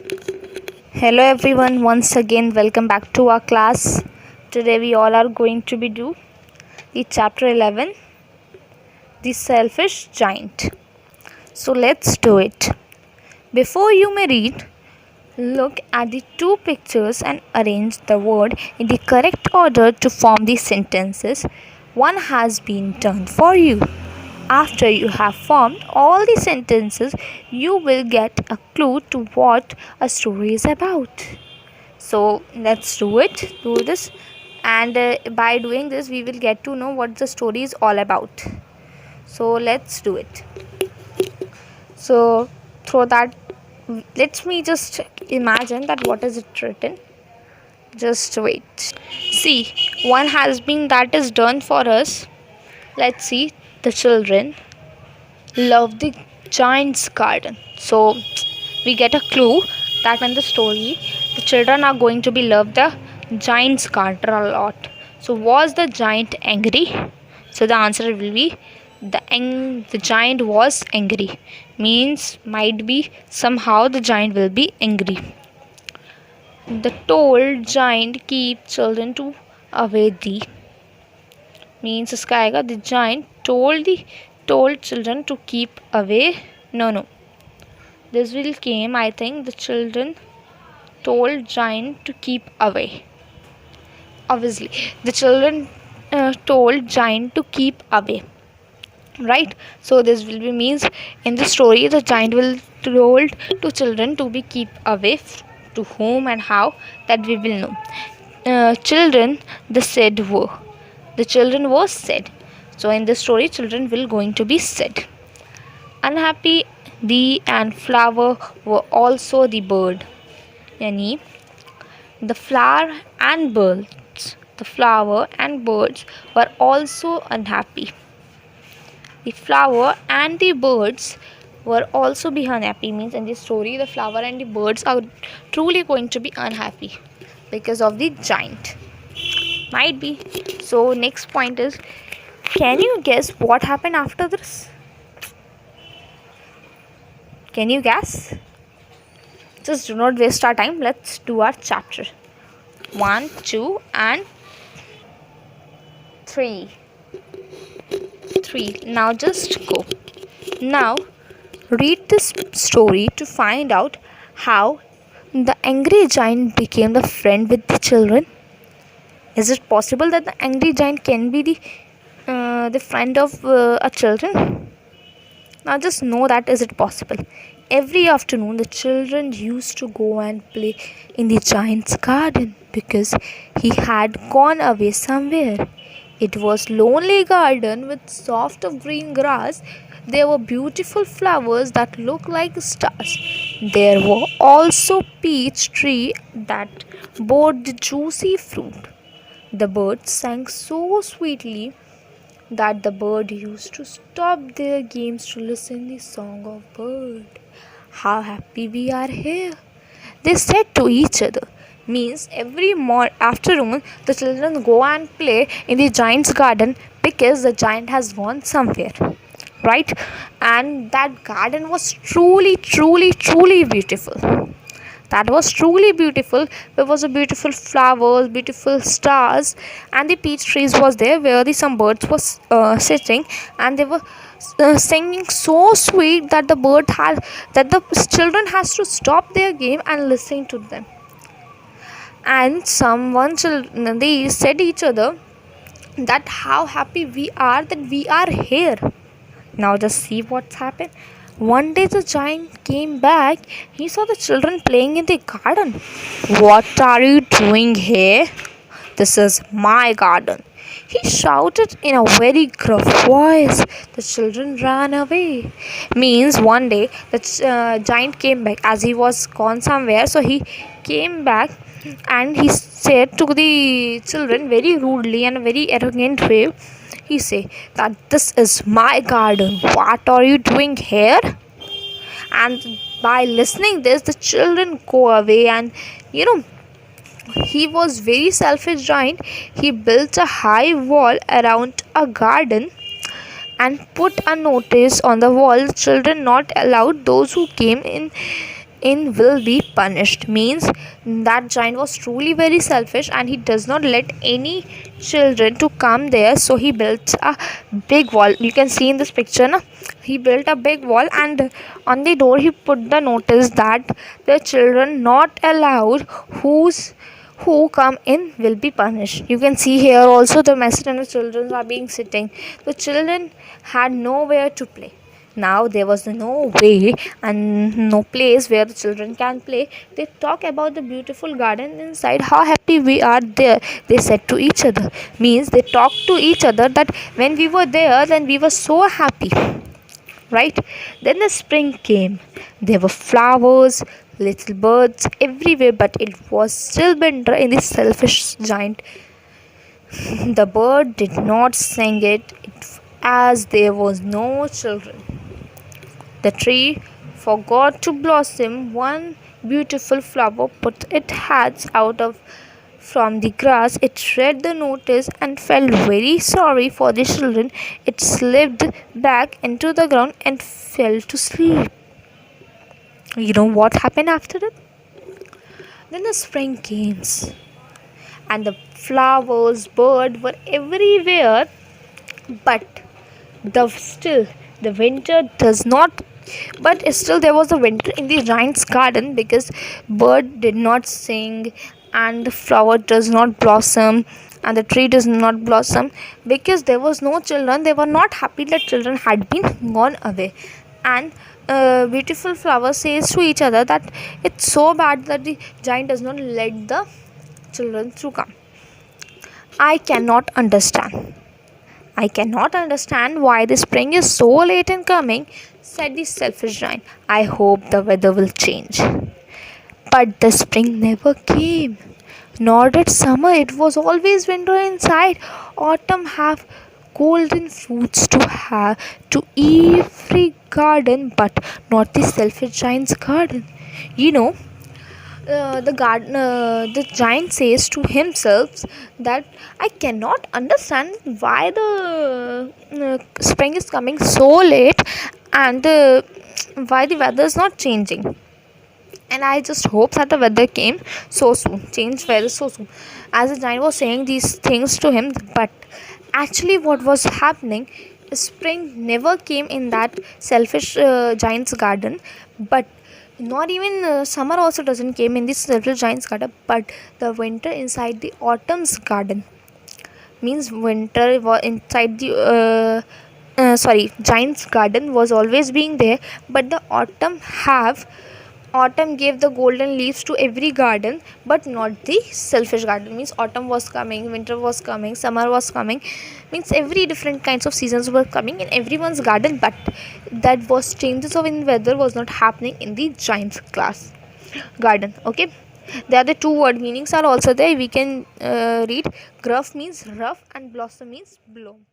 Hello everyone, once again welcome back to our class. Today we all are going to be do the chapter 11, the selfish giant. So let's do it. Before you may read, look at the two pictures and arrange the word in the correct order to form the sentences. One has been done for you. After you have formed all the sentences, you will get a clue to what a story is about. So let's do this, and by doing this we will get to know what the story is all about. So let's do it. So through that, let me just imagine that what is it written. Just wait. See, one has been that is done for us. Let's see. The children love the giant's garden. So we get a clue that in the story the children are going to be love the giant's garden a lot. So was the giant angry? So the answer will be the giant was angry. Means might be somehow the giant will be angry. The told giant keep children to away the means इसका आएगा the giant told children to keep away. No, this will came, I think the children told giant to keep away. Obviously the children told giant to keep away, right? So this will be means in the story the giant will told to children to be keep away. To whom and how, that we will know. Children the children were said. So in this story children will going to be said. Unhappy bee and flower were also the bird. Yani the flower and birds were also unhappy. The flower and the birds were also be unhappy. Means in this story the flower and the birds are truly going to be unhappy because of the giant. Might be. So next point is, can you guess what happened after this? Can you guess? Just do not waste our time. Let's do our chapter. 1, 2 and 3. Now just go. Now read this story to find out how the angry giant became the friend with the children. Is it possible that the angry giant can be the friend of a children? Now just know that is it possible. Every afternoon the children used to go and play in the giant's garden because he had gone away somewhere. It was lonely garden with soft green grass. There were beautiful flowers that looked like stars. There were also peach tree that bore the juicy fruit. The birds sang so sweetly that the bird used to stop their games to listen the song of bird. How happy we are here, they said to each other. Means every afternoon the children go and play in the giant's garden because the giant has gone somewhere, right? And that garden was truly beautiful. That was truly beautiful. There was a beautiful flowers, beautiful stars, and the peach trees was there where some birds was sitting, and they were singing so sweet that the children has to stop their game and listen to them. And they said each other that how happy we are that we are here. Now just see what's happened. One day the giant came back. He saw the children playing in the garden. What are you doing here? This is my garden, he shouted in a very gruff voice. The children ran away. Means one day the giant came back as he was gone somewhere. So he came back and he said to the children very rudely and very arrogant way. He said that this is my garden. What are you doing here? And by listening this, the children go away. And he was very selfish giant. He built a high wall around a garden and put a notice on the wall: children not allowed. Those who came in will be punished. Means that giant was truly very selfish, and he does not let any children to come there. So he built a big wall. You can see in this picture na? He built a big wall, and on the door he put the notice that the children not allowed who come in will be punished. You can see here also the message, and the children are being sitting. The children had nowhere to play. Now there was no way and no place where the children can play. They talk about the beautiful garden inside, how happy we are there. They said to each other. Means they talked to each other that when we were there, then we were so happy. Right? Then the spring came. There were flowers, little birds everywhere, but it was still winter in the selfish giant. The bird did not sing it as there was no children. The tree forgot to blossom one beautiful flower, put its heads out of from the grass. It read the notice and felt very sorry for the children. It slipped back into the ground and fell to sleep. You know what happened after that? Then the spring came, and the flowers, birds were everywhere, but the winter does not. But still there was a winter in the giant's garden, because bird did not sing, and the flower does not blossom, and the tree does not blossom, because there was no children. They were not happy that children had been gone away. And beautiful flower says to each other that it's so bad that the giant does not let the children to come. I cannot understand why the spring is so late in coming, said the selfish giant. I hope the weather will change. But the spring never came, nor did summer. It was always winter inside. Autumn have golden fruits to have to every garden, but not the selfish giant's garden. You know, the giant says to himself that I cannot understand why the spring is coming so late, and why the weather is not changing. And I just hope that the weather came so soon, changed weather so soon. As the giant was saying these things to him, but actually what was happening, spring never came in that selfish giant's garden. But not even summer also doesn't came in this selfish giant's garden, but the winter inside the autumn's garden. Means winter was inside the giant's garden was always being there, but the autumn gave the golden leaves to every garden, but not the selfish garden. Means autumn was coming, winter was coming, summer was coming. Means every different kinds of seasons were coming in everyone's garden, but that was changes of in weather was not happening in the giant's class garden. Okay, there are the two word meanings are also there. We can read. Gruff means rough, and blossom means bloom.